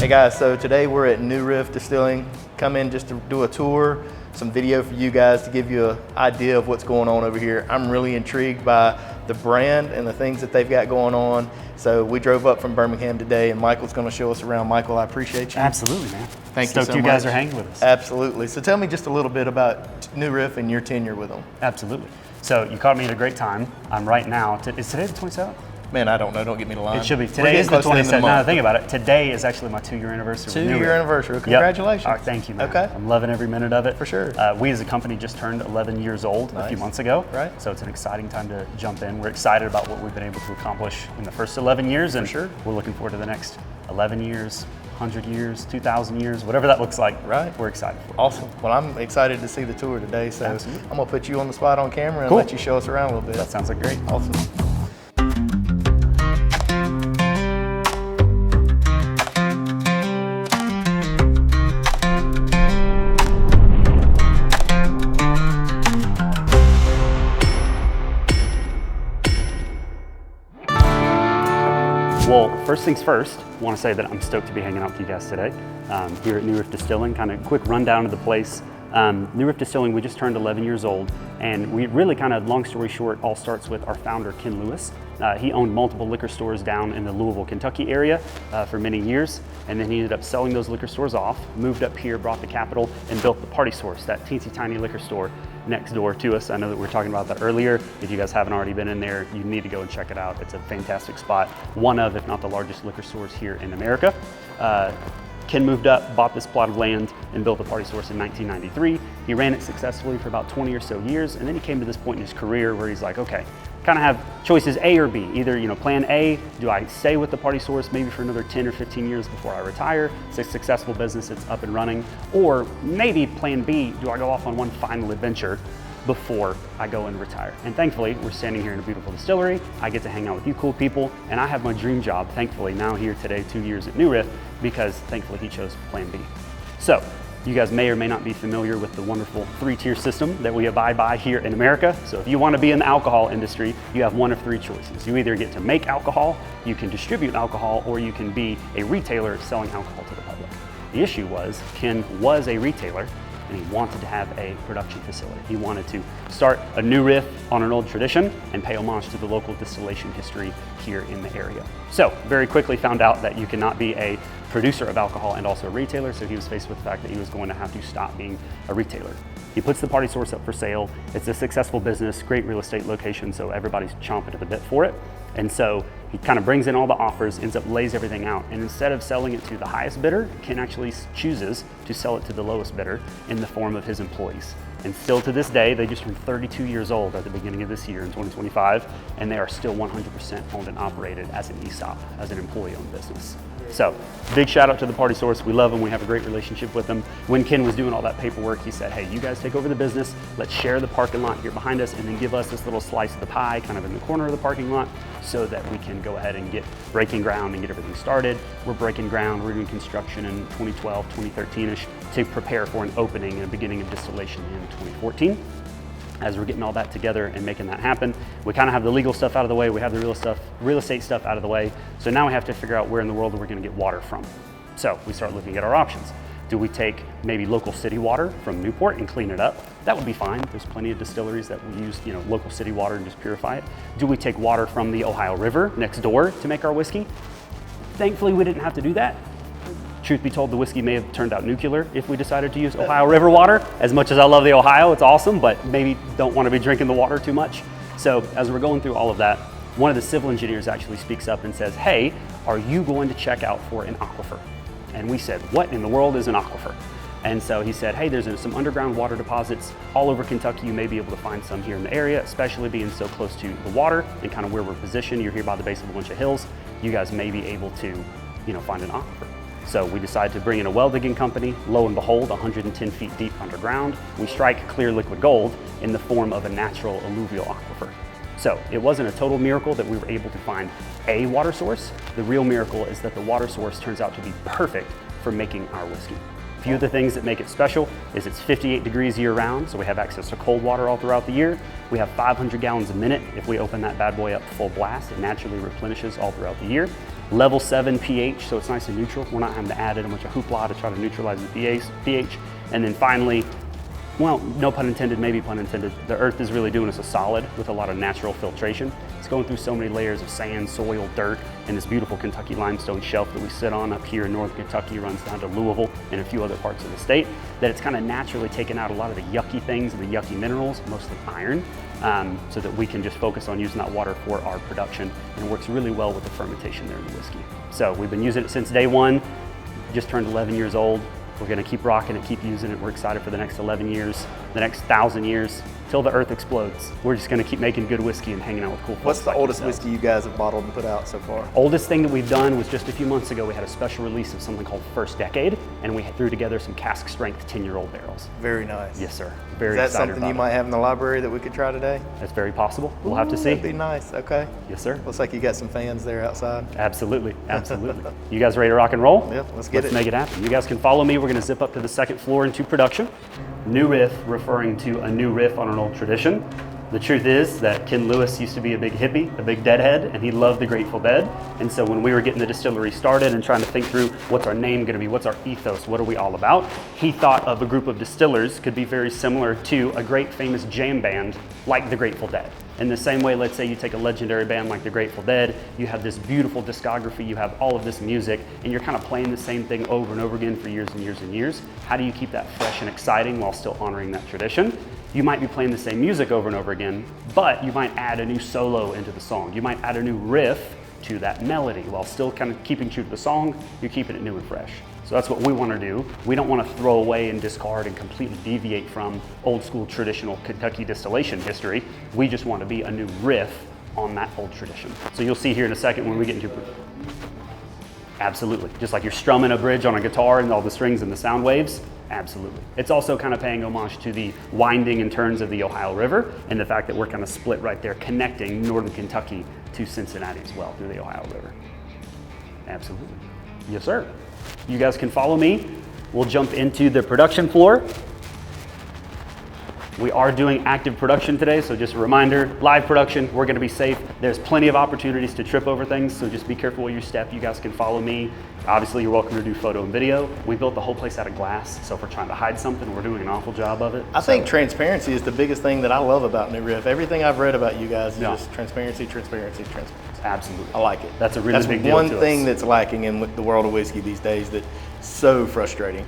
Hey guys, so today we're at New Riff Distilling. Come in just to do a tour, some video for you guys to give you an idea of what's going on over here. I'm really intrigued by the brand and the things that they've got going on. So we drove up from Birmingham today and Michael's going to show us around. Michael, I appreciate you. Absolutely, man. Thank you so much. You guys are hanging with us. Absolutely. So tell me just a little bit about New Riff and your tenure with them. Absolutely. So you caught me at a great time. I'm right now, is today the 27th? Man, I don't know. Don't get me to line. It should be. Today is the 27th. Now think about it. Today is actually my 2-year anniversary. 2-year anniversary. Congratulations. Yep. Thank you, man. Okay. I'm loving every minute of it. For sure. We as a company just turned 11 years old a few months ago. Right. So it's an exciting time to jump in. We're excited about what we've been able to accomplish in the first 11 years. And we're looking forward to the next 11 years, 100 years, 2,000 years, whatever that looks like. Right. We're excited for it. Awesome. Well, I'm excited to see the tour today. So Absolutely. I'm going to put you on the spot on camera and let you show us around a little bit. That sounds like great. Awesome. Well, first things first, I want to say that I'm stoked to be hanging out with you guys today here at New Riff Distilling. Kind of quick rundown of the place. New Riff Distilling, we just turned 11 years old, and we really kind of, long story short, all starts with our founder, Ken Lewis. He owned multiple liquor stores down in the Louisville, Kentucky area for many years, and then he ended up selling those liquor stores off, moved up here, brought the capital, and built the Party Source, that teensy tiny liquor store next door to us. I know that we were talking about that earlier. If you guys haven't already been in there, you need to go and check it out. It's a fantastic spot. One of, if not the largest liquor stores here in America. Ken moved up, bought this plot of land, and built the Party Source in 1993. He ran it successfully for about 20 or so years, and then he came to this point in his career where he's like, okay, kind of have choices A or B. Either, plan A, do I stay with the Party Source maybe for another 10 or 15 years before I retire? It's a successful business, it's up and running. Or maybe plan B, do I go off on one final adventure before I go and retire? And thankfully, we're standing here in a beautiful distillery. I get to hang out with you cool people, and I have my dream job, thankfully, now here today, 2 years at New Riff, because thankfully he chose plan B. So, you guys may or may not be familiar with the wonderful 3-tier system that we abide by here in America. So if you want to be in the alcohol industry, you have one of 3 choices. You either get to make alcohol, you can distribute alcohol, or you can be a retailer selling alcohol to the public. The issue was, Ken was a retailer, and he wanted to have a production facility. He wanted to start a new riff on an old tradition and pay homage to the local distillation history here in the area. So very quickly found out that you cannot be a producer of alcohol and also a retailer, so he was faced with the fact that he was going to have to stop being a retailer. He puts the Party Source up for sale. It's a successful business, great real estate location, so everybody's chomping at the bit for it. And so he kind of brings in all the offers, ends up lays everything out, and instead of selling it to the highest bidder, Ken actually chooses to sell it to the lowest bidder in the form of his employees. And still to this day, they just turned 32 years old at the beginning of this year in 2025, and they are still 100% owned and operated as an ESOP, as an employee-owned business. So, big shout out to the Party Source. We love them, we have a great relationship with them. When Ken was doing all that paperwork, he said, hey, you guys take over the business, let's share the parking lot here behind us, and then give us this little slice of the pie kind of in the corner of the parking lot so that we can go ahead and get breaking ground and get everything started. We're breaking ground, we're doing construction in 2012, 2013-ish to prepare for an opening and a beginning of distillation in 2014. As we're getting all that together and making that happen, we kind of have the legal stuff out of the way, we have the real estate stuff out of the way, so now we have to figure out where in the world we're going to get water from. So we start looking at our options. Do we take maybe local city water from Newport and clean it up? That would be fine. There's plenty of distilleries that will use local city water and just purify it. Do we take water from the Ohio River next door to make our whiskey? Thankfully, we didn't have to do that. Truth be told, the whiskey may have turned out nuclear if we decided to use Ohio River water. As much as I love the Ohio, it's awesome, but maybe don't want to be drinking the water too much. So as we're going through all of that, one of the civil engineers actually speaks up and says, hey, are you going to check out for an aquifer? And we said, what in the world is an aquifer? And so he said, hey, there's some underground water deposits all over Kentucky. You may be able to find some here in the area, especially being so close to the water and kind of where we're positioned. You're here by the base of a bunch of hills. You guys may be able to, find an aquifer. So we decided to bring in a well digging company. Lo and behold, 110 feet deep underground, we strike clear liquid gold in the form of a natural alluvial aquifer. So it wasn't a total miracle that we were able to find a water source. The real miracle is that the water source turns out to be perfect for making our whiskey. A few of the things that make it special is it's 58 degrees year round, so we have access to cold water all throughout the year. We have 500 gallons a minute. If we open that bad boy up full blast, it naturally replenishes all throughout the year. level 7 pH, so it's nice and neutral. We're not having to add in a bunch of hoopla to try to neutralize the pH. And then finally, well, no pun intended, maybe pun intended, the earth is really doing us a solid with a lot of natural filtration. It's going through so many layers of sand, soil, dirt, and this beautiful Kentucky limestone shelf that we sit on up here in northern Kentucky, runs down to Louisville and a few other parts of the state, that it's kind of naturally taken out a lot of the yucky things and the yucky minerals, mostly iron, so that we can just focus on using that water for our production. And it works really well with the fermentation there in the whiskey. So we've been using it since day one, just turned 11 years old. We're gonna keep rocking it, keep using it. We're excited for the next 11 years, the next 1,000 years, till the earth explodes. We're just gonna keep making good whiskey and hanging out with cool folks. What's the like oldest yourselves. whiskey you guys have bottled and put out so far? Oldest thing that we've done was just a few months ago. We had a special release of something called First Decade, and we threw together some cask strength 10-year-old barrels. Very nice. Yes, sir. Very Is that excited something about you it. might have in the library that we could try today? That's very possible. We'll have to see. That'd be nice. Okay. Yes, sir. Looks like you got some fans there outside. Absolutely, absolutely. You guys ready to rock and roll? Yeah, let's get it. Make it happen. You guys can follow me. We're gonna zip up to the second floor into production. New riff, referring to a new riff on an old tradition. The truth is that Ken Lewis used to be a big hippie, a big deadhead, and he loved the Grateful Dead. And so when we were getting the distillery started and trying to think through what's our name gonna be, what's our ethos, what are we all about, he thought of a group of distillers could be very similar to a great famous jam band like the Grateful Dead. In the same way, let's say you take a legendary band like the Grateful Dead, you have this beautiful discography, you have all of this music, and you're kind of playing the same thing over and over again for years and years and years. How do you keep that fresh and exciting while still honoring that tradition? You might be playing the same music over and over again, but you might add a new solo into the song. You might add a new riff to that melody while still kind of keeping true to the song. You're keeping it new and fresh. So that's what we want to do. We don't want to throw away and discard and completely deviate from old school traditional Kentucky distillation history. We just want to be a new riff on that old tradition. So you'll see here in a second when we get into absolutely, just like you're strumming a bridge on a guitar and all the strings and the sound waves. Absolutely. It's also kind of paying homage to the winding and turns of the Ohio River and the fact that we're kind of split right there, connecting northern Kentucky to Cincinnati as well through the Ohio River. Absolutely. Yes, sir. You guys can follow me. We'll jump into the production floor. We are doing active production today, so just a reminder, live production, we're gonna be safe. There's plenty of opportunities to trip over things, so just be careful where you step. You guys can follow me. Obviously, you're welcome to do photo and video. We built the whole place out of glass, so if we're trying to hide something, we're doing an awful job of it. I think transparency is the biggest thing that I love about New Riff. Everything I've read about you guys is just transparency, transparency, transparency. Absolutely. I like it. That's a really big deal That's to one thing us. that's lacking in the world of whiskey these days that's so frustrating.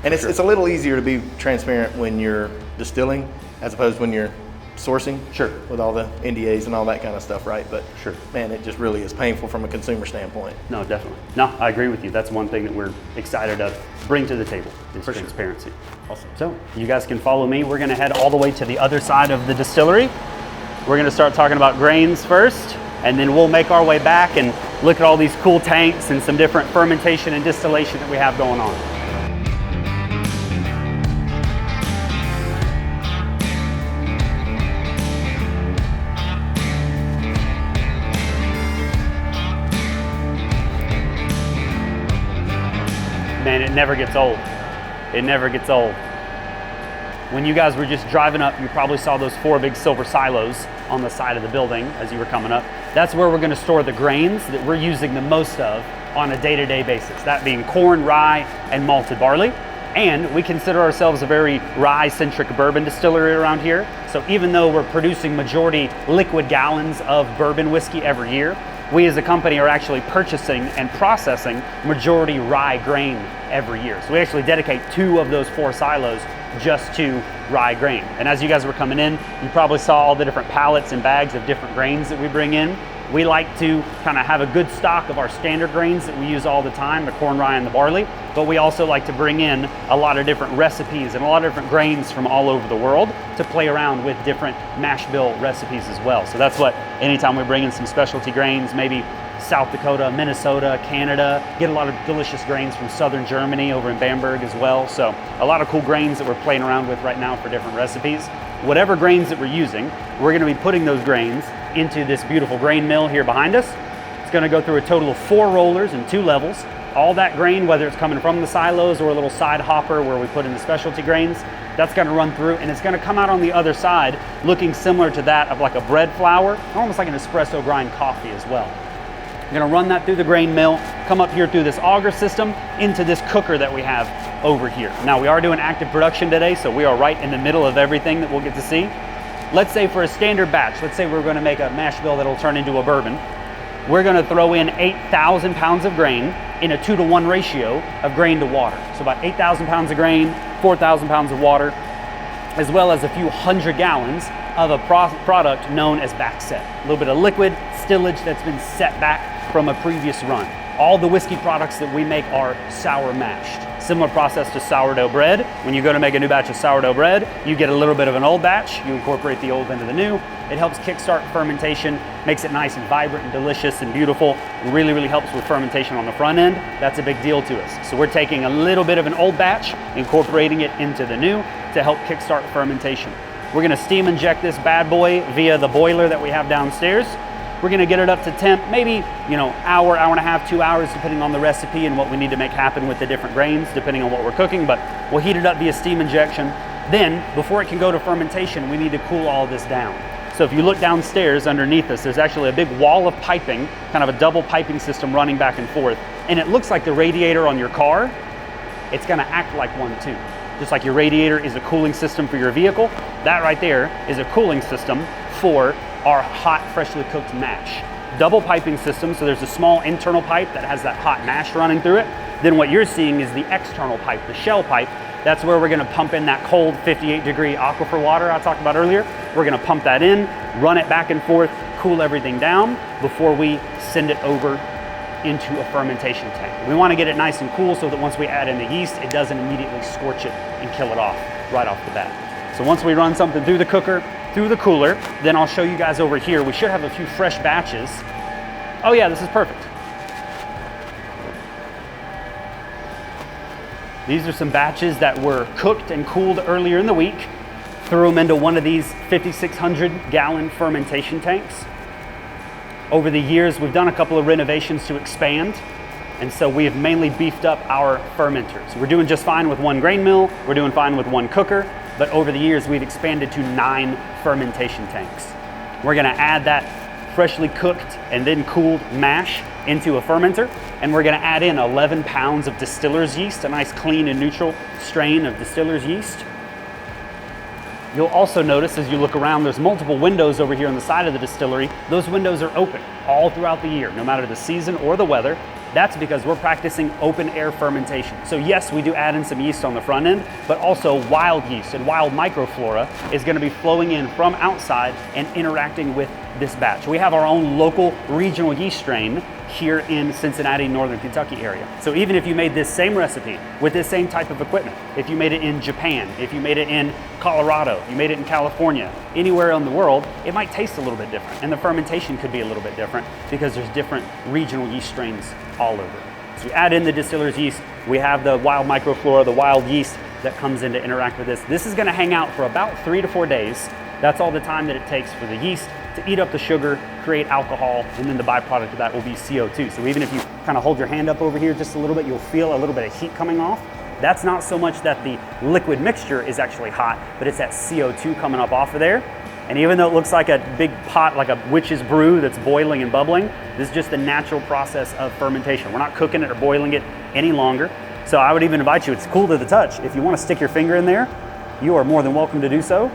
And it's a little easier to be transparent when you're distilling as opposed to when you're sourcing. Sure. With all the NDAs and all that kind of stuff, right? But sure, man, it just really is painful from a consumer standpoint. No, definitely. No, I agree with you. That's one thing that we're excited to bring to the table is transparency. Sure. Awesome. So you guys can follow me. We're gonna head all the way to the other side of the distillery. We're gonna start talking about grains first, and then we'll make our way back and look at all these cool tanks and some different fermentation and distillation that we have going on. Man, it never gets old. It never gets old. When you guys were just driving up, you probably saw those 4 big silver silos on the side of the building as you were coming up. That's where we're gonna store the grains that we're using the most of on a day-to-day basis, that being corn, rye, and malted barley. And we consider ourselves a very rye-centric bourbon distillery around here. So even though we're producing majority liquid gallons of bourbon whiskey every year, we as a company are actually purchasing and processing majority rye grain every year. So we actually dedicate 2 of those 4 silos just to rye grain. And as you guys were coming in, you probably saw all the different pallets and bags of different grains that we bring in. We like to kind of have a good stock of our standard grains that we use all the time, the corn, rye, and the barley, but we also like to bring in a lot of different recipes and a lot of different grains from all over the world to play around with different mash bill recipes as well. So that's what, anytime we bring in some specialty grains, maybe South Dakota, Minnesota, Canada, get a lot of delicious grains from southern Germany over in Bamberg as well. So a lot of cool grains that we're playing around with right now for different recipes. Whatever grains that we're using, we're gonna be putting those grains into this beautiful grain mill here behind us. It's gonna go through a total of 4 rollers and 2 levels. All that grain, whether it's coming from the silos or a little side hopper where we put in the specialty grains, that's gonna run through and it's gonna come out on the other side looking similar to that of like a bread flour, almost like an espresso grind coffee as well. We're gonna run that through the grain mill, come up here through this auger system into this cooker that we have over here. Now we are doing active production today, so we are right in the middle of everything that we'll get to see. Let's say for a standard batch, let's say we're gonna make a mash bill that'll turn into a bourbon. We're gonna throw in 8,000 pounds of grain in a 2-to-1 ratio of grain to water. So about 8,000 pounds of grain, 4,000 pounds of water, as well as a few hundred gallons of a product known as backset. A little bit of liquid stillage that's been set back from a previous run. All the whiskey products that we make are sour mashed. Similar process to sourdough bread. When you go to make a new batch of sourdough bread, you get a little bit of an old batch, you incorporate the old into the new. It helps kickstart fermentation, makes it nice and vibrant and delicious and beautiful. It really, really helps with fermentation on the front end. That's a big deal to us. So we're taking a little bit of an old batch, incorporating it into the new to help kickstart fermentation. We're gonna steam inject this bad boy via the boiler that we have downstairs. We're gonna get it up to temp, maybe, hour, hour and a half, 2 hours, depending on the recipe and what we need to make happen with the different grains, depending on what we're cooking, but we'll heat it up via steam injection. Then, before it can go to fermentation, we need to cool all this down. So if you look downstairs underneath us, there's actually a big wall of piping, kind of a double piping system running back and forth. And it looks like the radiator on your car. It's gonna act like one too. Just like your radiator is a cooling system for your vehicle, that right there is a cooling system for our hot, freshly cooked mash. Double piping system, so there's a small internal pipe that has that hot mash running through it. Then what you're seeing is the external pipe, the shell pipe. That's where we're gonna pump in that cold 58-degree aquifer water I talked about earlier. We're gonna pump that in, run it back and forth, cool everything down before we send it over into a fermentation tank. We wanna get it nice and cool so that once we add in the yeast, it doesn't immediately scorch it and kill it off right off the bat. So once we run something through the cooker, through the cooler, then I'll show you guys over here. We should have a few fresh batches. Oh yeah, this is perfect. These are some batches that were cooked and cooled earlier in the week. Threw them into one of these 5,600 gallon fermentation tanks. Over the years, we've done a couple of renovations to expand. And so we have mainly beefed up our fermenters. We're doing just fine with one grain mill. We're doing fine with one cooker. But over the years, we've expanded to 9 fermentation tanks. We're gonna add that freshly cooked and then cooled mash into a fermenter, and we're gonna add in 11 pounds of distiller's yeast, a nice clean and neutral strain of distiller's yeast. You'll also notice as you look around, there's multiple windows over here on the side of the distillery. Those windows are open all throughout the year, no matter the season or the weather. That's because we're practicing open air fermentation. So yes, we do add in some yeast on the front end, but also wild yeast and wild microflora is gonna be flowing in from outside and interacting with this batch. We have our own local regional yeast strain here in Cincinnati, Northern Kentucky area. So even if you made this same recipe with this same type of equipment, if you made it in Japan, if you made it in Colorado, you made it in California, anywhere in the world, it might taste a little bit different. And the fermentation could be a little bit different because there's different regional yeast strains all over. So we add in the distiller's yeast, we have the wild microflora, the wild yeast that comes in to interact with this. This is gonna hang out for about 3 to 4 days. That's all the time that it takes for the yeast to eat up the sugar, create alcohol, and then the byproduct of that will be CO2. So even if you kind of hold your hand up over here just a little bit, you'll feel a little bit of heat coming off. That's not so much that the liquid mixture is actually hot, but it's that CO2 coming up off of there. And even though it looks like a big pot, like a witch's brew that's boiling and bubbling, this is just the natural process of fermentation. We're not cooking it or boiling it any longer. So I would even invite you, it's cool to the touch. If you want to stick your finger in there, you are more than welcome to do so.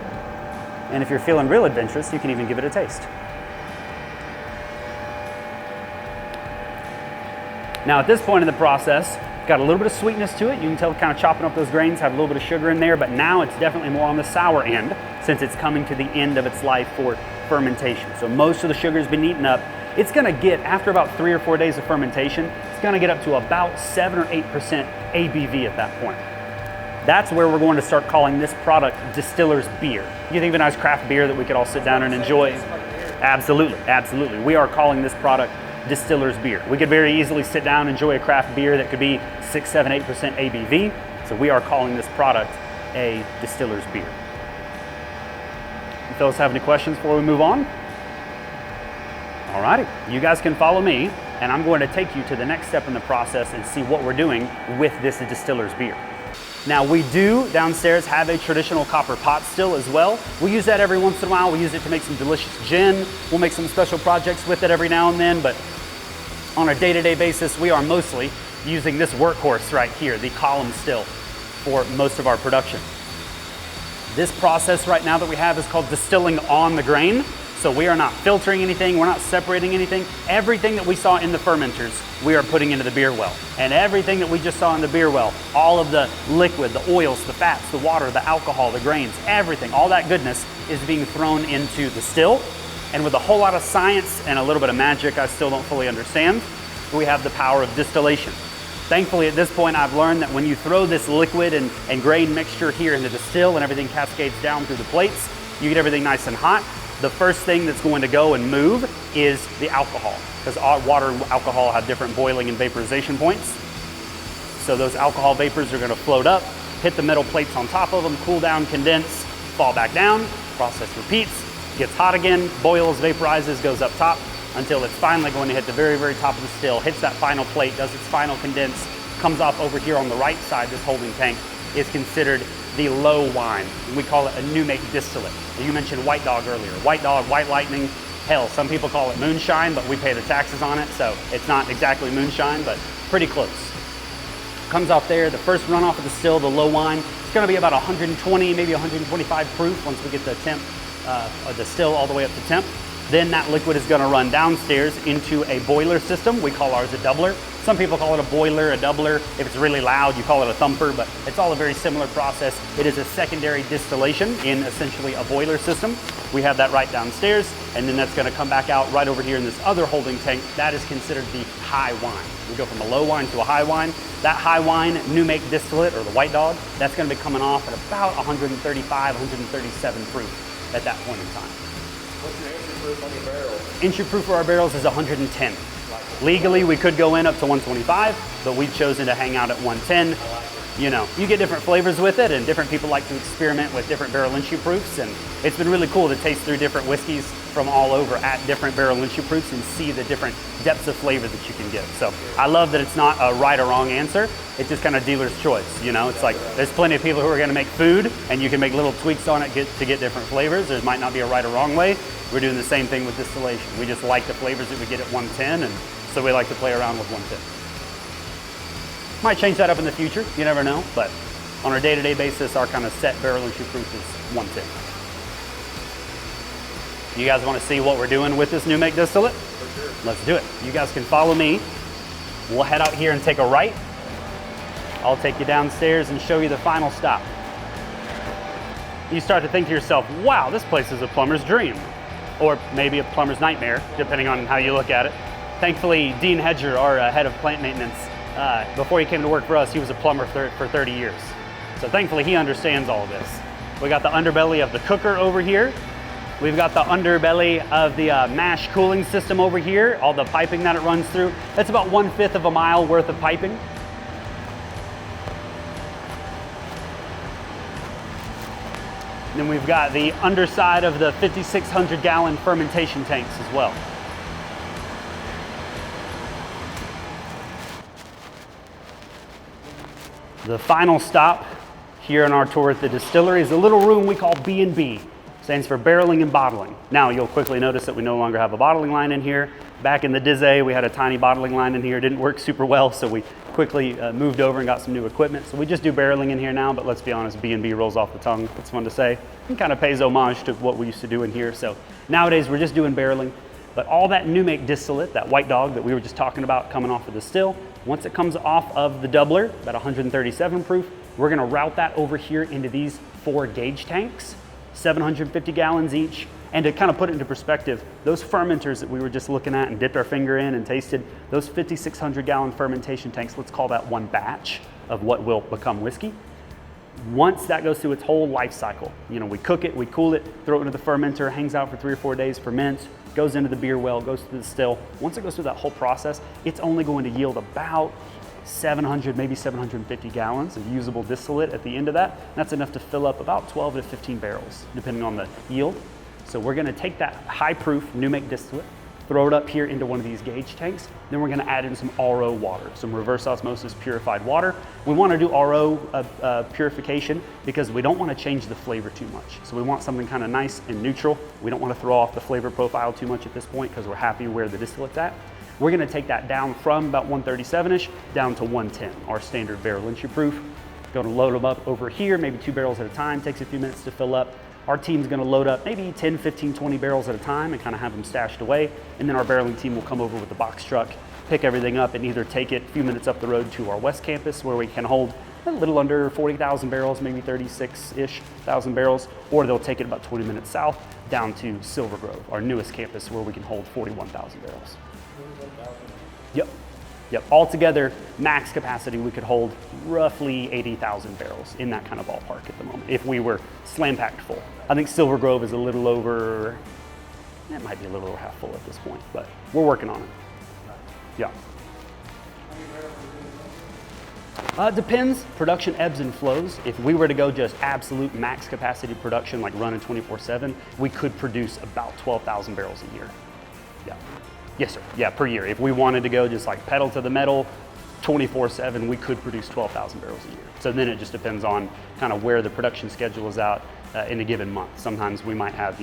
And if you're feeling real adventurous, you can even give it a taste. Now at this point in the process, got a little bit of sweetness to it. You can tell kind of chopping up those grains have a little bit of sugar in there, but now it's definitely more on the sour end since it's coming to the end of its life for fermentation. So most of the sugar has been eaten up. It's gonna get, after about 3 or 4 days of fermentation, it's gonna get up to about 7 or 8% ABV at that point. That's where we're going to start calling this product distiller's beer. You think of a nice craft beer that we could all sit down and enjoy? Absolutely, absolutely. We are calling this product distiller's beer. We could very easily sit down and enjoy a craft beer that could be 6, 7, 8% ABV. So we are calling this product a distiller's beer. You fellas have any questions before we move on? Alrighty, you guys can follow me and I'm going to take you to the next step in the process and see what we're doing with this distiller's beer. Now we do downstairs have a traditional copper pot still as well. We use that every once in a while. We use it to make some delicious gin. We'll make some special projects with it every now and then, but On a day-to-day basis, we are mostly using this workhorse right here, the column still, for most of our production. This process right now that we have is called distilling on the grain. So we are not filtering anything, we're not separating anything. Everything that we saw in the fermenters, we are putting into the beer well. And everything that we just saw in the beer well, all of the liquid, the oils, the fats, the water, the alcohol, the grains, everything, all that goodness is being thrown into the still. And with a whole lot of science and a little bit of magic I still don't fully understand, we have the power of distillation. Thankfully, at this point, I've learned that when you throw this liquid and grain mixture here into the still and everything cascades down through the plates, you get everything nice and hot. The first thing that's going to go and move is the alcohol, because water and alcohol have different boiling and vaporization points. So those alcohol vapors are going to float up, hit the metal plates on top of them, cool down, condense, fall back down, process repeats, gets hot again, boils, vaporizes, goes up top until it's finally going to hit the very, very top of the still, hits that final plate, does its final condense, comes off over here on the right side. This holding tank is considered the low wine. We call it a new make distillate. You mentioned White Dog earlier. White Dog, White Lightning, hell, some people call it moonshine, but we pay the taxes on it, so it's not exactly moonshine, but pretty close. Comes off there, the first runoff of the still, the low wine, it's gonna be about 120, maybe 125 proof once we get the temp, the still all the way up to temp. Then that liquid is gonna run downstairs into a boiler system. We call ours a doubler. Some people call it a boiler, a doubler. If it's really loud, you call it a thumper, but it's all a very similar process. It is a secondary distillation in essentially a boiler system. We have that right downstairs, and then that's gonna come back out right over here in this other holding tank. That is considered the high wine. We go from a low wine to a high wine. That high wine, new make distillate, or the White Dog, that's gonna be coming off at about 135, 137 proof at that point in time. What's your entry proof on your barrels? Entry proof for our barrels is 110. Legally, we could go in up to 125, but we've chosen to hang out at 110. You know, you get different flavors with it, and different people like to experiment with different barrel entry proofs, and it's been really cool to taste through different whiskeys from all over at different barrel entry proofs and see the different depths of flavor that you can get. So I love that it's not a right or wrong answer. It's just kind of dealer's choice. You know, it's like there's plenty of people who are going to make food, and you can make little tweaks on it to get different flavors. There might not be a right or wrong way. We're doing the same thing with distillation. We just like the flavors that we get at 110, and so we like to play around with 110. Might change that up in the future, you never know, but on a day-to-day basis, our kind of set barrel entry proof is 110. You guys want to see what we're doing with this new make distillate? For sure. Let's do it. You guys can follow me. We'll head out here and take a right. I'll take you downstairs and show you the final stop. You start to think to yourself, wow, this place is a plumber's dream. Or maybe a plumber's nightmare, depending on how you look at it. Thankfully, Dean Hedger, our head of plant maintenance, before he came to work for us, he was a plumber for 30 years. So thankfully, he understands all of this. We got the underbelly of the cooker over here. We've got the underbelly of the mash cooling system over here, all the piping that it runs through. That's about 1/5 of a mile worth of piping. Then we've got the underside of the 5,600 gallon fermentation tanks as well. The final stop here on our tour at the distillery is a little room we call B&B. Stands for barreling and bottling. Now you'll quickly notice that we no longer have a bottling line in here. Back in the Dizay, we had a tiny bottling line in here. It didn't work super well, so we quickly moved over and got some new equipment. So we just do barreling in here now, but let's be honest, B&B rolls off the tongue. It's fun to say. It kind of pays homage to what we used to do in here. So nowadays we're just doing barreling. But all that new make distillate, that White Dog that we were just talking about coming off of the still, once it comes off of the doubler, about 137 proof, we're gonna route that over here into these 4 gauge tanks, 750 gallons each. And to kind of put it into perspective, those fermenters that we were just looking at and dipped our finger in and tasted, those 5,600 gallon fermentation tanks, let's call that one batch of what will become whiskey. Once that goes through its whole life cycle, you know, we cook it, we cool it, throw it into the fermenter, hangs out for 3 or 4 days, ferments, goes into the beer well, goes through the still. Once it goes through that whole process, it's only going to yield about 700, maybe 750 gallons of usable distillate at the end of that. That's enough to fill up about 12 to 15 barrels, depending on the yield. So we're gonna take that high proof new make distillate, throw it up here into one of these gauge tanks. Then we're gonna add in some RO water, some reverse osmosis purified water. We wanna do RO purification because we don't wanna change the flavor too much. So we want something kind of nice and neutral. We don't wanna throw off the flavor profile too much at this point because we're happy where the distillate's at. We're gonna take that down from about 137-ish down to 110, our standard barrel entry proof. Gonna load them up over here, maybe 2 barrels at a time, takes a few minutes to fill up. Our team's gonna load up maybe 10, 15, 20 barrels at a time and kind of have them stashed away. And then our barreling team will come over with the box truck, pick everything up and either take it a few minutes up the road to our west campus where we can hold a little under 40,000 barrels, maybe 36-ish thousand barrels, or they'll take it about 20 minutes south down to Silver Grove, our newest campus where we can hold 41,000 barrels. Yep. Yep, altogether, max capacity, we could hold roughly 80,000 barrels in that kind of ballpark at the moment, if we were slam packed full. I think Silver Grove is a little over, it might be a little over half full at this point, but we're working on it. Yeah. Depends, production ebbs and flows. If we were to go just absolute max capacity production, like running 24/7, we could produce about 12,000 barrels a year. Yeah. Yes, sir. Yeah, per year. If we wanted to go just like pedal to the metal, 24/7, we could produce 12,000 barrels a year. So then it just depends on kind of where the production schedule is out in a given month. Sometimes we might have,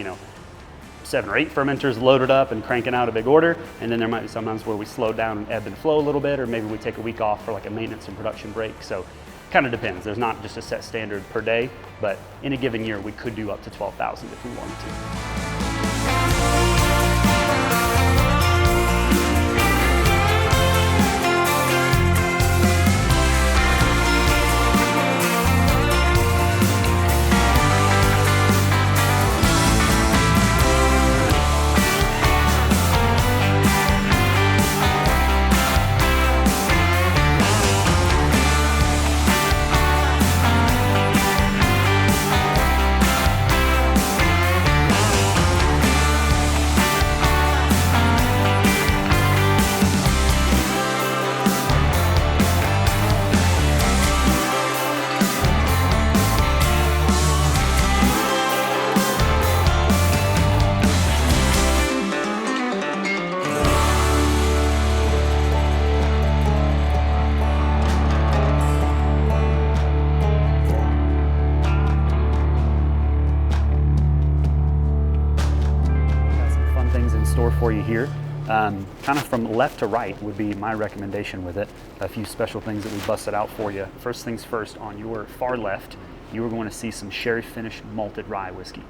7 or 8 fermenters loaded up and cranking out a big order, and then there might be sometimes where we slow down and ebb and flow a little bit, or maybe we take a week off for like a maintenance and production break. So kind of depends. There's not just a set standard per day, but in a given year we could do up to 12,000 if we wanted to. For you here. Kind of from left to right would be my recommendation with it. A few special things that we busted out for you. First things first, on your far left, you are going to see some sherry finished malted rye whiskey.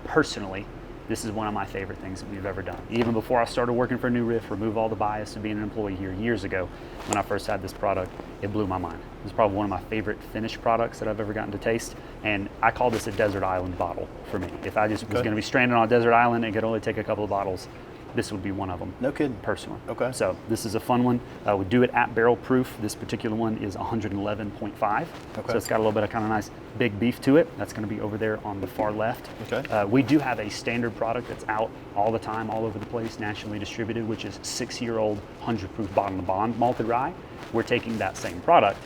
Personally, this is one of my favorite things that we've ever done. Even before I started working for New Riff, remove all the bias of being an employee here years ago, when I first had this product, it blew my mind. It was probably one of my favorite finished products that I've ever gotten to taste, and I call this a desert island bottle for me. If I just was going to be stranded on a desert island and could only take a couple of bottles, this would be one of them. No kidding. Personally. Okay. So this is a fun one. We do it at barrel proof. This particular one is 111.5. Okay. So it's got a little bit of kind of nice big beef to it. That's going to be over there on the far left. Okay. We do have a standard product that's out all the time, all over the place, nationally distributed, which is 6-year-old 100 proof bottom to bond malted rye. We're taking that same product,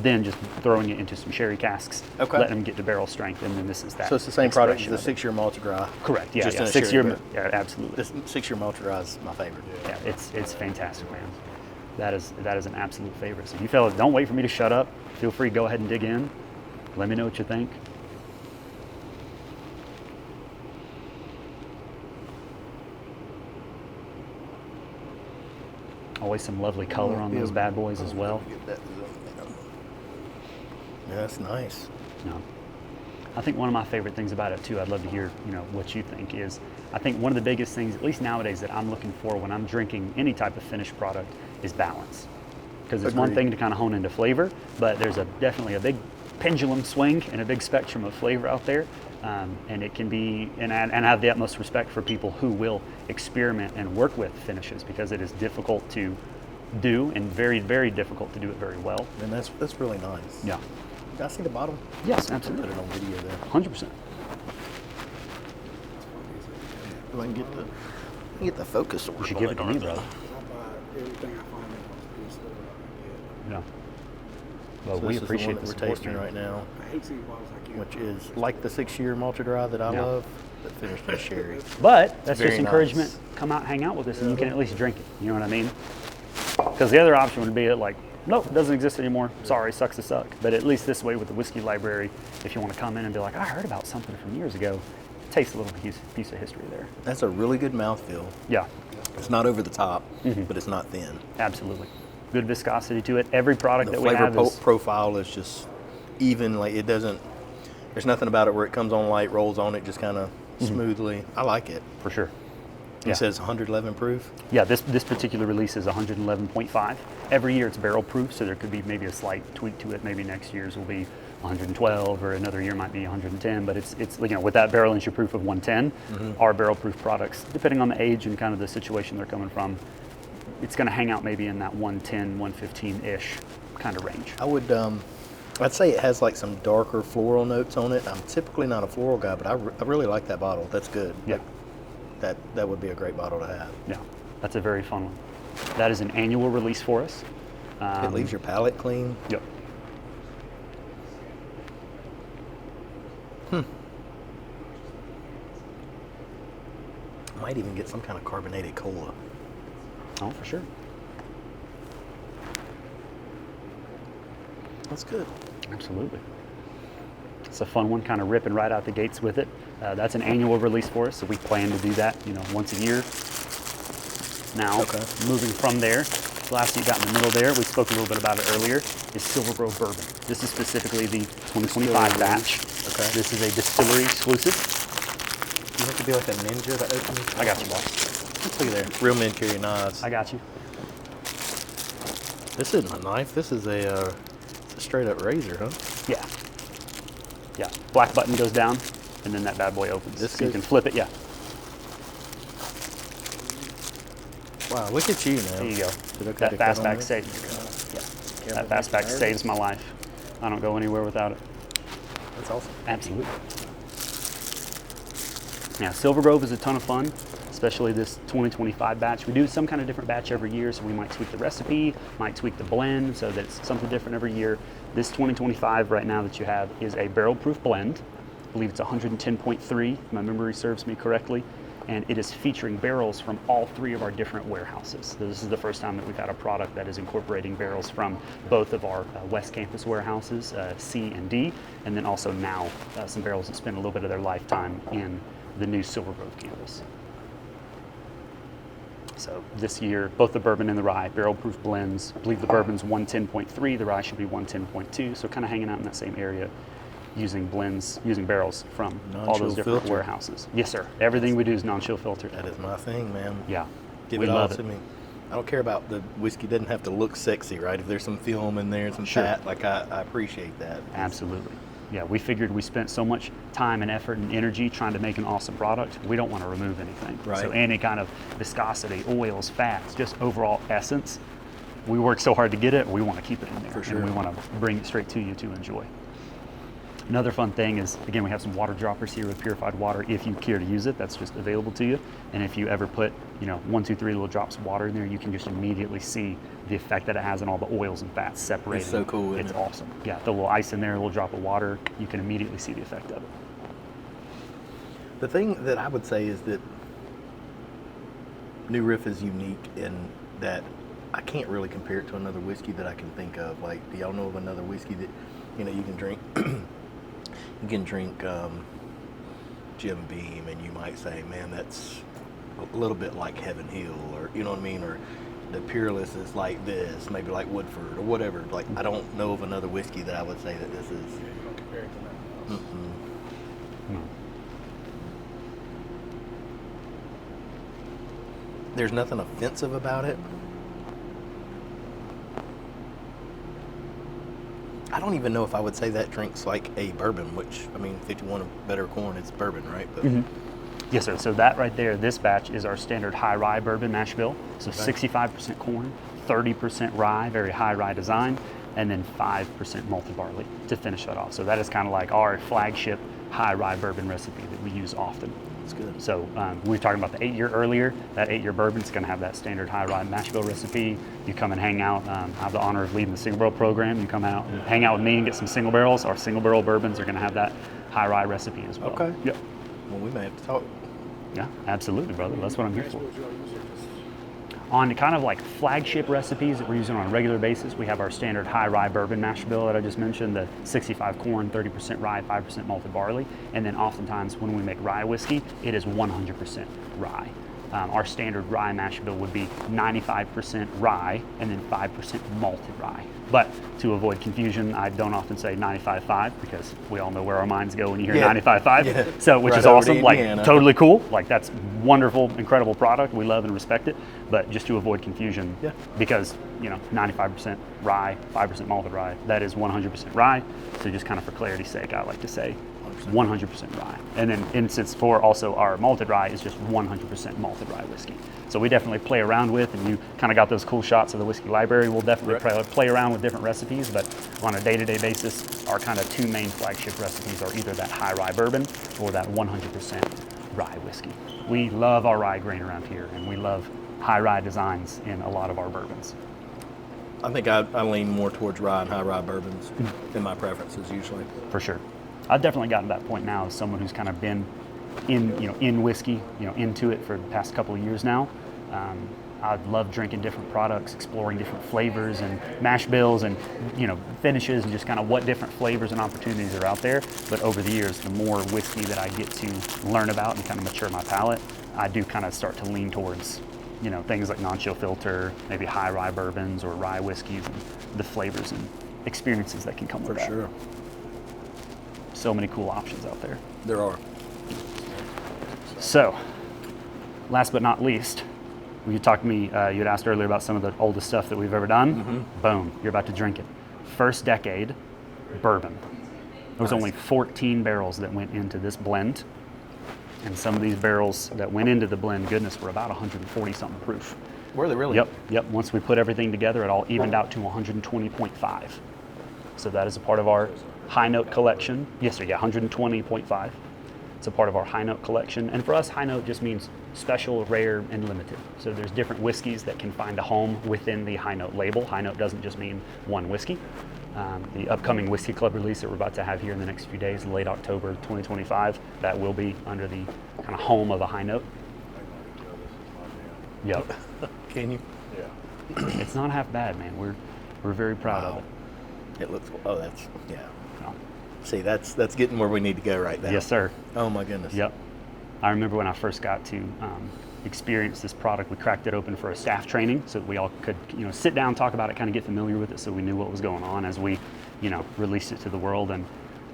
then just throwing it into some sherry casks, letting them get to barrel strength, and then this is that. So it's the same product, the 6-year malted rye. Correct. Yeah. Just yeah. in a 6-year. sherry Yeah. Absolutely. This 6-year malted rye is my favorite. Yeah. It's fantastic, man. That is an absolute favorite. So you fellas, don't wait for me to shut up. Feel free to go ahead and dig in. Let me know what you think. Always some lovely color on those bad boys as well. Yeah, that's nice. No. I think one of my favorite things about it too, I'd love to hear, what you think, is I think one of the biggest things, at least nowadays, that I'm looking for when I'm drinking any type of finished product is balance. Because it's one thing to kind of hone into flavor, but there's definitely a big pendulum swing and a big spectrum of flavor out there. And it can be, and I have the utmost respect for people who will experiment and work with finishes, because it is difficult to do and very, very difficult to do it very well. And that's really nice. Yeah. Can I see the bottle? Yes, absolutely. Put it on video there. 100%. Go ahead and get the focus. You should give it to me, brother. Everything I find in the store, I Yeah. Well, So we this appreciate is the one the that we're support, tasting man. right now, get. I hate seeing bottles I can't. which is like the 6-year malted rye that I Yeah. love, but finished in sherry. But that's Very just encouragement. nice. Come out, hang out with us, and you can at least drink it. You know what I mean? Because the other option would be like, nope, it doesn't exist anymore. Sorry, sucks to suck. But at least this way with the whiskey library, if you want to come in and be like, I heard about something from years ago, taste a little piece of history there. That's a really good mouthfeel. Yeah. It's not over the top, but it's not thin. Absolutely. Good viscosity to it. Every product The that we flavor have is profile is just even. Like it doesn't. There's nothing about it where it comes on light, rolls on it just kind of smoothly. I like it. for sure. It says 111 proof. Yeah, this particular release is 111.5. Every year it's barrel proof, so there could be maybe a slight tweak to it. Maybe next year's will be 112, or another year might be 110. But it's with that barrel entry proof of 110, our barrel proof products, depending on the age and kind of the situation they're coming from, it's going to hang out maybe in that 110, 115-ish kind of range. I'd say it has like some darker floral notes on it. I'm typically not a floral guy, but I really like that bottle. That's good. Yeah. That would be a great bottle to have. Yeah, that's a very fun one. That is an annual release for us. It leaves your palate clean. Yep. Might even get some kind of carbonated cola. Oh, for sure. That's good. Absolutely. It's a fun one, kind of ripping right out the gates with it. That's an annual release for us, so we plan to do that, once a year. Now, moving from there, the last you got in the middle there, we spoke a little bit about it earlier, is Silver Grove Bourbon. This is specifically the 2025 batch. Okay. This is a distillery exclusive. You have to be like a ninja to open this. I got you, boss. Let's look at there. Real men carry knives. I got you. This isn't a knife. This is a straight up razor, huh? Yeah. Yeah. Black button goes down, and then that bad boy opens. This so you goes- can flip it, yeah. Wow, look at you now. There you go. Did I cut That a cut on fastback there? saves. Yeah. That fastback saves my life. I don't go anywhere without it. That's awesome. Absolutely. Yeah, Silver Grove is a ton of fun, especially this 2025 batch. We do some kind of different batch every year, so we might tweak the recipe, might tweak the blend, so that it's something different every year. This 2025 right now that you have is a barrel-proof blend. I believe it's 110.3, if my memory serves me correctly, and it is featuring barrels from all three of our different warehouses. So this is the first time that we've had a product that is incorporating barrels from both of our West Campus warehouses, C and D, and then also now some barrels that spend a little bit of their lifetime in the new Silver Grove campus. So this year, both the bourbon and the rye, barrel-proof blends. I believe the bourbon's 110.3, the rye should be 110.2, so kind of hanging out in that same area, using blends, using barrels from all those Non-chill different filter. warehouses. Yes, sir. Everything we do is non-chill filtered. That is my thing, man. Yeah, Give we it all love to it. me. I don't care about the whiskey. Doesn't have to look sexy, right? If there's some film in there, some Sure. fat, like I appreciate that. Absolutely. Yeah, we figured we spent so much time and effort and energy trying to make an awesome product, we don't want to remove anything. Right. So any kind of viscosity, oils, fats, just overall essence, we work so hard to get it, we want to keep it in there. For sure. And we want to bring it straight to you to enjoy. Another fun thing is, again, we have some water droppers here with purified water. If you care to use it, that's just available to you. And if you ever put, 1, 2, 3 little drops of water in there, you can just immediately see the effect that it has on all the oils and fats separating. It's so cool, isn't It's it? awesome. Yeah, the little ice in there, a little drop of water, you can immediately see the effect of it. The thing that I would say is that New Riff is unique in that I can't really compare it to another whiskey that I can think of. Like, do y'all know of another whiskey that you can drink? You can drink Jim Beam, and you might say, "Man, that's a little bit like Heaven Hill," or you know what I mean, or the Peerless is like this, maybe like Woodford or whatever. Like, I don't know of another whiskey that I would say that this is. You don't compare it to nothing else. No. There's nothing offensive about it. I don't even know if I would say that drink's like a bourbon, which, 51 or better corn, it's bourbon, right? But Yes, sir. So that right there, this batch is our standard high rye bourbon mash bill. So Okay. 65% corn, 30% rye, very high rye design, and then 5% malted barley to finish that off. So that is kind of like our flagship high rye bourbon recipe that we use often. it's good. So we were talking about the 8-year earlier. That 8-year bourbon is going to have that standard high rye mash bill recipe. You come and hang out. I have the honor of leading the single barrel program. You come out and hang out with me and get some single barrels. Our single barrel bourbons are going to have that high rye recipe as well. Okay. Yep. Well, we may have to talk. Yeah, absolutely, brother. That's what I'm here That's for. what y'all use it just- On kind of like flagship recipes that we're using on a regular basis, we have our standard high rye bourbon mash bill that I just mentioned, the 65 corn, 30% rye, 5% malted barley. And then oftentimes when we make rye whiskey, it is 100% rye. Our standard rye mash bill would be 95% rye and then 5% malted rye. But to avoid confusion, I don't often say 95.5 because we all know where our minds go when you hear 95.5. Yeah. So, which Right is over awesome, to like Indiana. totally cool. Like that's wonderful, incredible product. We love and respect it. But just to avoid confusion, because 95% rye, 5% malted rye, that is 100% rye. So just kind of for clarity's sake, I like to say 100% rye. And then instance for also our malted rye is just 100% malted rye whiskey. So we definitely play around with, and you kind of got those cool shots of the whiskey library. We'll definitely play around with different recipes, but on a day-to-day basis, our kind of two main flagship recipes are either that high rye bourbon or that 100% rye whiskey. We love our rye grain around here, and we love high rye designs in a lot of our bourbons. I think I lean more towards rye and high rye bourbons in my preferences usually. For sure. I've definitely gotten to that point now as someone who's kind of been in whiskey, into it for the past couple of years now. I love drinking different products, exploring different flavors and mash bills and finishes and just kind of what different flavors and opportunities are out there. But over the years, the more whiskey that I get to learn about and kind of mature my palate, I do kind of start to lean towards things like non-chill filter, maybe high rye bourbons or rye whiskeys, and the flavors and experiences that can come with that. For sure. So many cool options out there. There are. So, last but not least, you talked to me, you had asked earlier about some of the oldest stuff that we've ever done. Boom, you're about to drink it. First decade bourbon. There was only 14 barrels that went into this blend. And some of these barrels that went into the blend, goodness, were about 140 something proof. Were they really? Yep. Once we put everything together, it all evened out to 120.5. So that is a part of our high note collection. Yes, sir, 120.5. It's a part of our high note collection. And for us, high note just means special, rare, and limited. So there's different whiskeys that can find a home within the high note label. High note doesn't just mean one whiskey. The upcoming Whiskey Club release that we're about to have here in the next few days, late October 2025, that will be under the kind of home of a high note. Yep. Can you? Yeah. It's not half bad, man. We're very proud of it. It looks. Oh, that's No. See, that's getting where we need to go right now. Yes, sir. Oh my goodness. Yep. I remember when I first got to experience this product, we cracked it open for a staff training so that we all could, sit down, talk about it, kind of get familiar with it, so we knew what was going on as we, released it to the world. And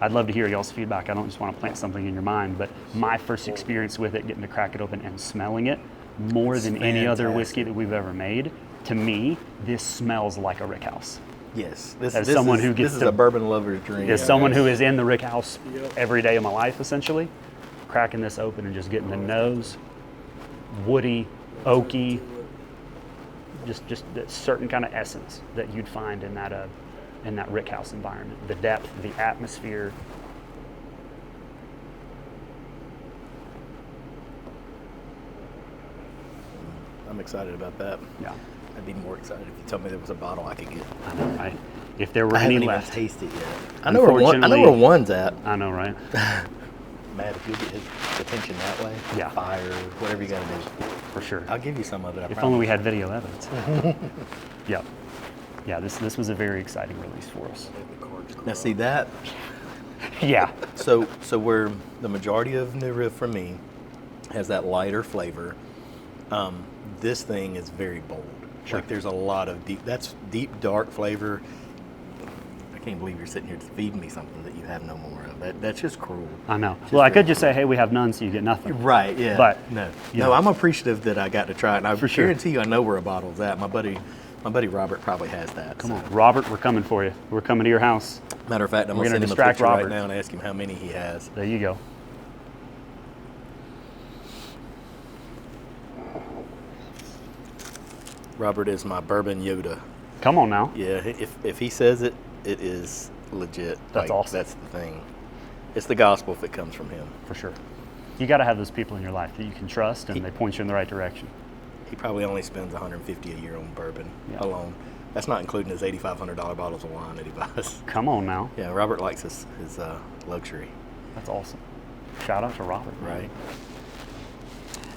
I'd love to hear y'all's feedback. I don't just want to plant something in your mind, but my first experience with it, getting to crack it open and smelling it, more than any other whiskey that we've ever made, to me, this smells like a rick house. Yes. This is a bourbon lover's dream. As someone who is in the rick house every day of my life, essentially, cracking this open and just getting the nose, woody, oaky, just that certain kind of essence that you'd find in that rick house environment. The depth, the atmosphere. I'm excited about that. Yeah. I'd be more excited if you told me there was a bottle I could get. I know, right? If there were I any haven't left. even tasted it yet. I know where one's at. I know, right? Matt, if you get his attention that way, Yeah. fire, whatever you got to do, For sure. I'll give you some of it. If only we had video evidence. Yep. Yeah, this was a very exciting release for us. Now see that. Yeah. So where the majority of New Riff for me has that lighter flavor, this thing is very bold. Sure. Like there's a lot of deep dark flavor. I can't believe you're sitting here feeding me something that you have no more of. That's just cruel. I know. Well, I could just say, hey, we have none, so you get nothing. Right, yeah. But no, I'm appreciative that I got to try it. And I For sure. guarantee you I know where a bottle's at. My buddy Robert probably has that. Come on, Robert, we're coming for you. We're coming to your house. Matter of fact, I'm We're going to gonna send him a distract picture Robert. right now and ask him how many he has. There you go. Robert is my bourbon Yoda. Come on now. Yeah, if he says it, it is legit. That's awesome. That's the thing. It's the gospel if it comes from him. For sure. You got to have those people in your life that you can trust and they point you in the right direction. He probably only spends $150 a year on bourbon alone. That's not including his $8,500 bottles of wine that he buys. Come on now. Yeah, Robert likes his luxury. That's awesome. Shout out to Robert. Man. Right.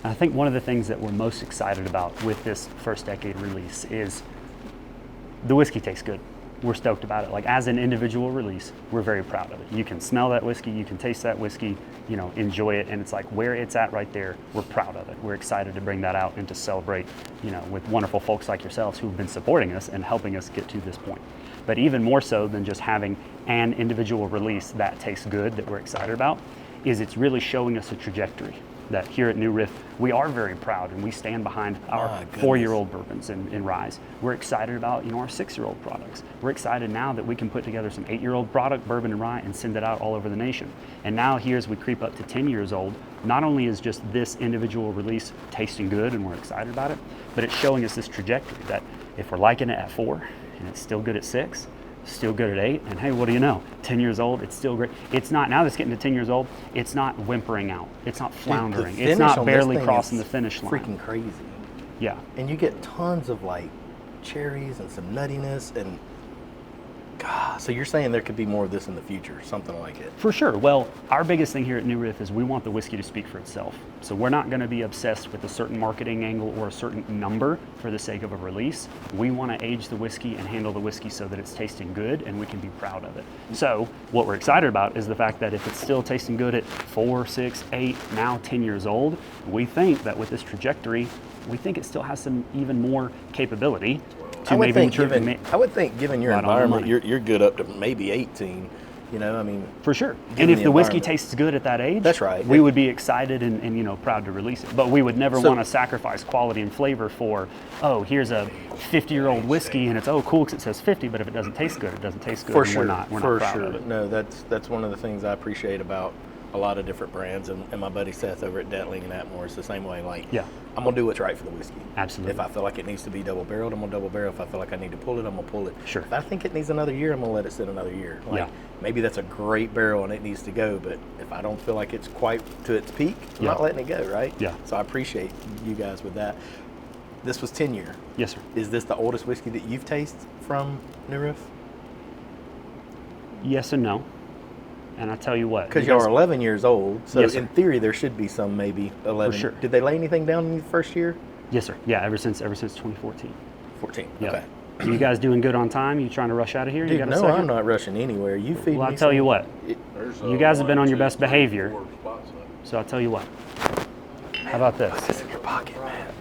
And I think one of the things that we're most excited about with this first decade release is the whiskey tastes good. we're stoked about it. Like as an individual release, we're very proud of it. You can smell that whiskey, you can taste that whiskey, you know, enjoy it, and it's like where it's at right there, we're proud of it. We're excited to bring that out and to celebrate, you know, with wonderful folks like yourselves who've been supporting us and helping us get to this point. But even more so than just having an individual release that tastes good that we're excited about, is it's really showing us a trajectory that here at New Riff, we are very proud and we stand behind our 4-year-old bourbons and ryes. We're excited about, you know, our 6-year-old products. We're excited now that we can put together some 8-year-old product, bourbon and rye, and send it out all over the nation. And now here as we creep up to 10 years old, not only is just this individual release tasting good and we're excited about it, but it's showing us this trajectory that if we're liking it at 4 and it's still good at 6, still good at 8, and hey, what do you know? 10 years old, it's still great. It's not, now that's getting to 10 years old, it's not whimpering out. It's not floundering. Dude, it's not barely crossing the finish line. Freaking crazy. Yeah. And you get tons of like cherries and some nuttiness and God, so you're saying there could be more of this in the future, something like it. For sure. Well, our biggest thing here at New Riff is we want the whiskey to speak for itself. So we're not going to be obsessed with a certain marketing angle or a certain number for the sake of a release. We want to age the whiskey and handle the whiskey so that it's tasting good and we can be proud of it. So what we're excited about is the fact that if it's still tasting good at 4, 6, 8, now 10 years old, we think that with this trajectory, we think it still has some even more capability. I would think given your environment, you're good up to maybe 18. You know, I mean, for sure. And if the whiskey tastes good at that age, that's right. We would be excited and you know proud to release it. But we would never want to sacrifice quality and flavor for, oh, here's a 50-year-old whiskey and it's cool because it says 50, but if it doesn't taste good, it doesn't taste good. For sure. We're not proud of it. No, that's one of the things I appreciate about a lot of different brands, and my buddy Seth over at Detling and Atmore is the same way. Like, yeah, I'm gonna do what's right for the whiskey. Absolutely. If I feel like it needs to be double barreled, I'm gonna double barrel. If I feel like I need to pull it, I'm gonna pull it. Sure. If I think it needs another year, I'm gonna let it sit another year. Like, yeah. Maybe that's a great barrel and it needs to go, but if I don't feel like it's quite to its peak, I'm not letting it go, right? Yeah. So I appreciate you guys with that. This was 10 year. Yes, sir. Is this the oldest whiskey that you've tasted from New Riff? Yes and no. And I tell you what. Because y'all are 11 years old, so yes, in theory there should be some maybe 11. For sure. Did they lay anything down in the first year? Yes, sir. Yeah, ever since 2014. 14. Yeah. Okay. You guys doing good on time? You trying to rush out of here? Dude, you got no, a second? I'm not rushing anywhere. You feed me. Well, I'll tell you what. You guys have been on your best 1, 2, 3, behavior. 4 spots up. So I'll tell you what. How about this? Put this in your pocket, man.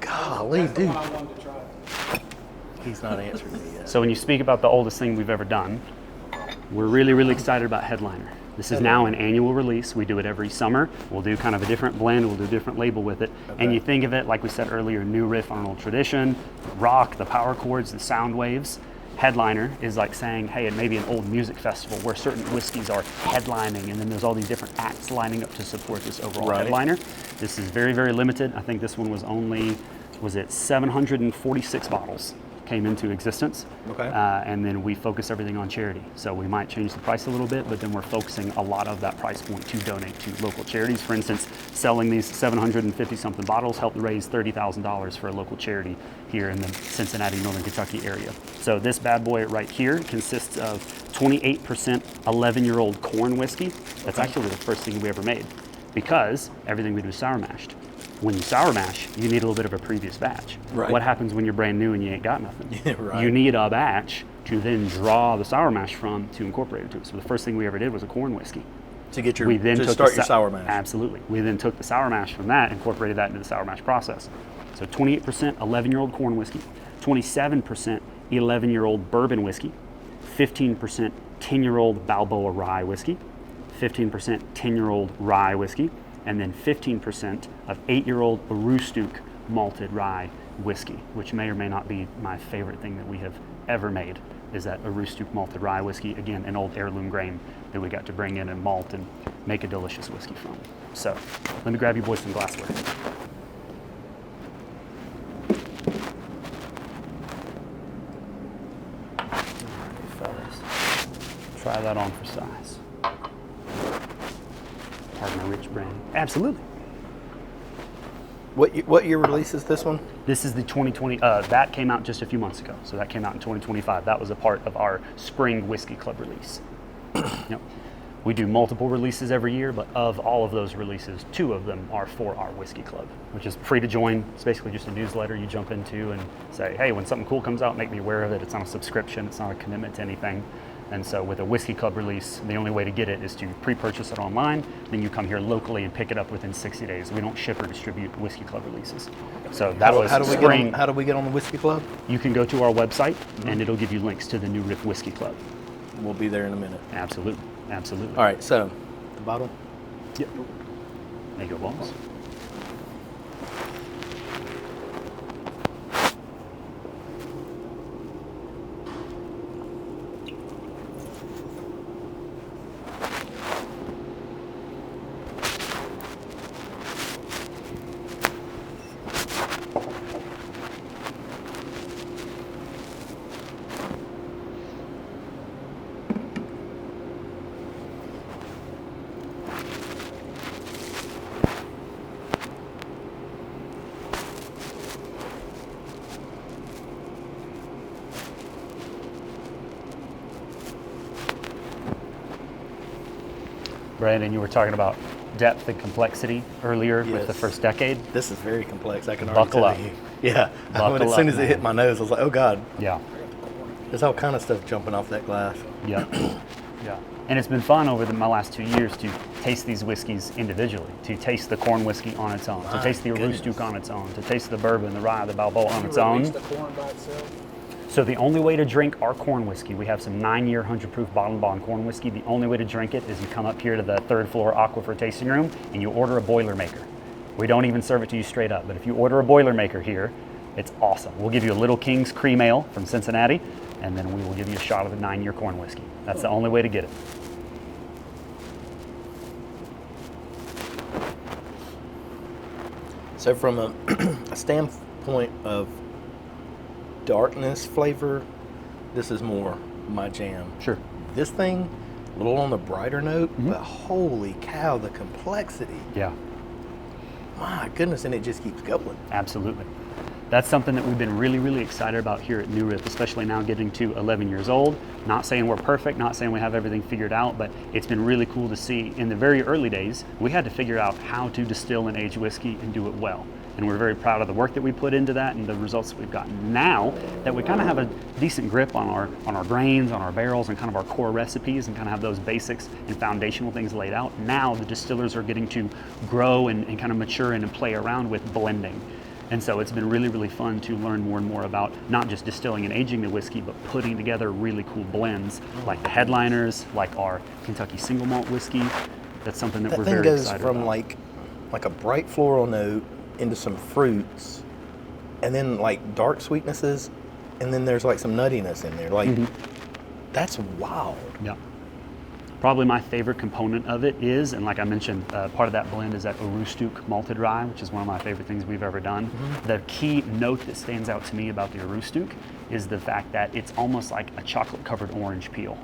Golly, dude. I wanted to try. He's not answering me yet. So when you speak about the oldest thing we've ever done, we're really, really excited about Headliner. This is now an annual release. We do it every summer. We'll do kind of a different blend. We'll do a different label with it. Okay. And you think of it, like we said earlier, New Riff on an old tradition, rock, the power chords, the sound waves. Headliner is like saying, hey, it may be an old music festival where certain whiskeys are headlining, and then there's all these different acts lining up to support this overall headliner. This is very, very limited. I think this one was only, 746 bottles came into existence. Okay. And then we focus everything on charity. So we might change the price a little bit, but then we're focusing a lot of that price point to donate to local charities. For instance, selling these 750 something bottles helped raise $30,000 for a local charity here in the Cincinnati, Northern Kentucky area. So this bad boy right here consists of 28% 11-year-old corn whiskey. That's actually the first thing we ever made because everything we do is sour mashed. When you sour mash, you need a little bit of a previous batch. Right. What happens when you're brand new and you ain't got nothing? Yeah, right. You need a batch to then draw the sour mash from to incorporate it to it. So the first thing we ever did was a corn whiskey. To get your, We then to took start the your sour mash. Absolutely. We then took the sour mash from that, incorporated that into the sour mash process. So 28% 11-year-old corn whiskey, 27% 11-year-old bourbon whiskey, 15% 10-year-old Balboa rye whiskey, 15% 10-year-old rye whiskey, and then 15% of 8-year-old Aroostook malted rye whiskey, which may or may not be my favorite thing that we have ever made, is that Aroostook malted rye whiskey. Again, an old heirloom grain that we got to bring in and malt and make a delicious whiskey from. So let me grab you boys some glassware. Try that on for size. Pardon my rich brand. Absolutely. What year release is this one? This is the 2020, that came out just a few months ago. So that came out in 2025. That was a part of our spring whiskey club release. Yep. We do multiple releases every year, but of all of those releases, 2 of them are for our whiskey club, which is free to join. It's basically just a newsletter you jump into and say, hey, when something cool comes out, make me aware of it. It's not a subscription, it's not a commitment to anything. And so with a whiskey club release, the only way to get it is to pre-purchase it online, then you come here locally and pick it up within 60 days. We don't ship or distribute whiskey club releases. So that was spring. How do we get on the whiskey club? You can go to our website and it'll give you links to the New Riff Whiskey Club. We'll be there in a minute. Absolutely, absolutely. All right, so the bottle. Yep. There you go, boss. Brandon, you were talking about depth and complexity earlier with the first decade. This is very complex. I can already Buckle up. tell you. Yeah. Buckle As soon up, as it hit my nose, I was like, oh God. Yeah. There's all kind of stuff jumping off that glass. Yeah. Yeah. And it's been fun over my last 2 years to taste these whiskeys individually, to taste the corn whiskey on its own, to taste the Aroostook on its own, to taste the bourbon, the rye, the Balboa on its own. The corn by itself. So the only way to drink our corn whiskey, we have some 9-year 100-proof bottle and bond corn whiskey. The only way to drink it is you come up here to the 3rd floor Aquifer tasting room and you order a Boilermaker. We don't even serve it to you straight up, but if you order a Boilermaker here, it's awesome. We'll give you a Little King's Cream Ale from Cincinnati, and then we will give you a shot of the 9-year corn whiskey. That's the only way to get it. So from a standpoint of darkness flavor, this is more my jam. Sure. This thing, a little on the brighter note, but holy cow, the complexity. Yeah. My goodness, and it just keeps going. Absolutely. That's something that we've been really, really excited about here at New Riff, especially now getting to 11 years old. Not saying we're perfect, not saying we have everything figured out, but it's been really cool to see. In the very early days, we had to figure out how to distill and age whiskey and do it well. And we're very proud of the work that we put into that and the results that we've gotten. Now that we kind of have a decent grip on our grains, on our barrels, and kind of our core recipes, and kind of have those basics and foundational things laid out, now the distillers are getting to grow and kind of mature and play around with blending. And so it's been really, really fun to learn more and more about not just distilling and aging the whiskey, but putting together really cool blends like the headliners, like our Kentucky single malt whiskey. That's something that we're very excited about. That thing goes from like a bright floral note into some fruits, and then like dark sweetnesses, and then there's like some nuttiness in there. Like that's wild. Yeah. Probably my favorite component of it is, and like I mentioned, part of that blend is that Aroostook malted rye, which is one of my favorite things we've ever done. The key note that stands out to me about the Aroostook is the fact that it's almost like a chocolate-covered orange peel.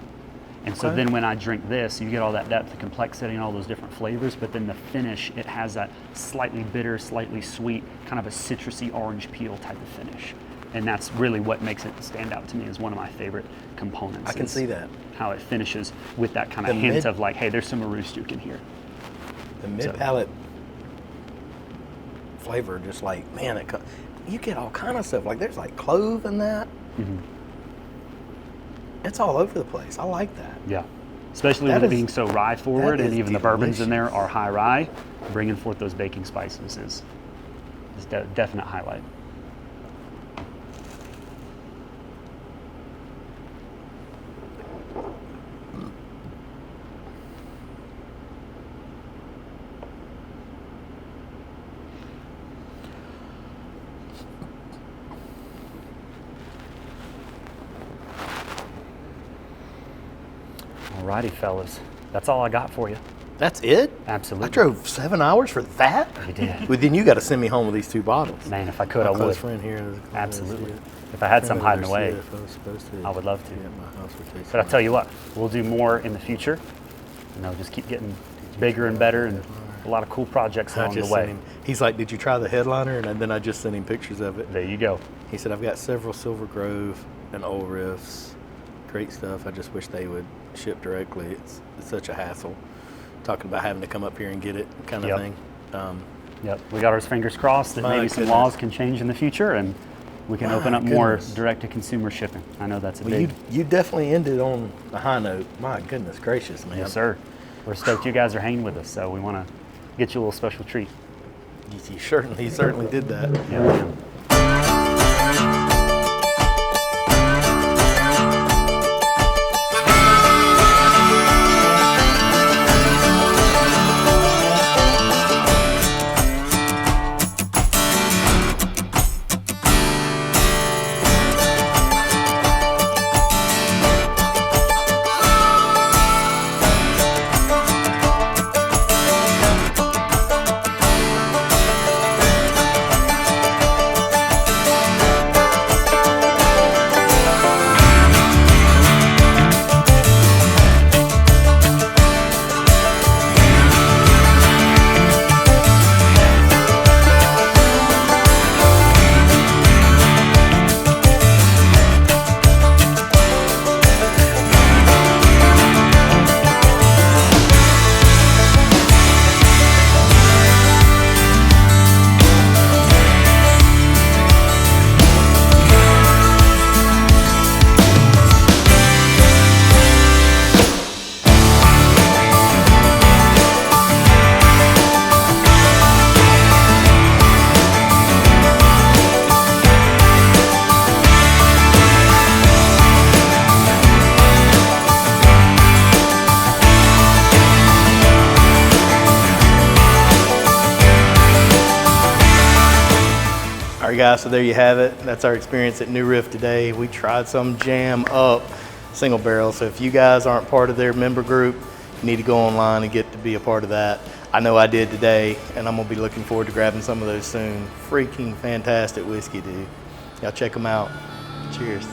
And so then when I drink this, you get all that depth and complexity and all those different flavors, but then the finish, it has that slightly bitter, slightly sweet, kind of a citrusy orange peel type of finish. And that's really what makes it stand out to me as one of my favorite components. I can see that. How it finishes with that kind of hint of like, hey, there's some Aroostook in here. The mid-palate flavor, just like, man, you get all kind of stuff. Like there's like clove in that. It's all over the place. I like that. Yeah. Especially with it being so rye forward, and even the bourbons in there are high rye. Bringing forth those baking spices is a definite highlight. Alrighty, fellas. That's all I got for you. That's it? Absolutely. I drove 7 hours for that? You did. Well, then you got to send me home with these 2 bottles. Man, if I could, I My close would. friend here. Absolutely. If I had some hiding away, I would love to. But I'll tell you what, we'll do more in the future. You know, just keep getting bigger and better, and a lot of cool projects along the way. He's like, did you try the headliner? And then I just sent him pictures of it. There you go. He said, I've got several Silver Grove and Old Riffs, Great stuff. I just wish they would ship directly. It's such a hassle talking about having to come up here and get it kind of Yep. thing. Yep, we got our fingers crossed that My maybe some goodness. laws can change in the future and we can My open up more goodness. direct-to-consumer shipping. I know that's a Well, big... you definitely ended on a high note. My goodness gracious, man. Yes, sir. We're stoked you guys are hanging with us, so we want to get you a little special treat. You certainly did that. Yeah. All right, guys, so there you have it. That's our experience at New Riff today. We tried some jam up single barrel. So if you guys aren't part of their member group, you need to go online and get to be a part of that. I know I did today, and I'm gonna be looking forward to grabbing some of those soon. Freaking fantastic whiskey, dude. Y'all check them out. Cheers.